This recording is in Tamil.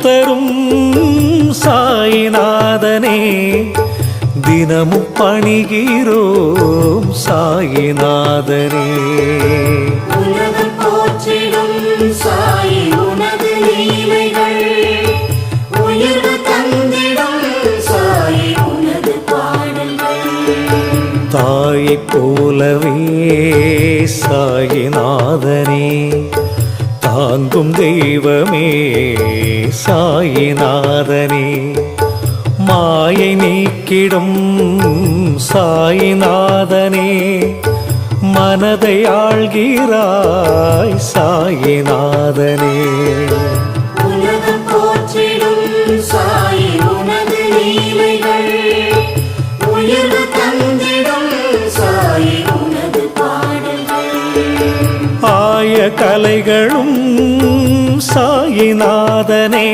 தரும் சாயிநாதனே தினமும் பணிகிறோம் சாயிநாதனே. உலகம் போற்றிடும் சாயி உனது லீலைகள் உயர்வு தந்திடும் சாயி உனது பாடல்கள். தாயைப் போலவே சாயிநாதனே தாங்கும் தெய்வமே சாயிநாதனே மாயை நீக்கிடும் சாயிநாதனே மனதை ஆள்கிறாய் சாயிநாதனே. உலகம் போற்றிடும் சாயி உனது லீலைகள் உயர்வு தந்திடும் சாயி உனது பாடல்கள். ஆய கலைகளும் சாயிநாதனே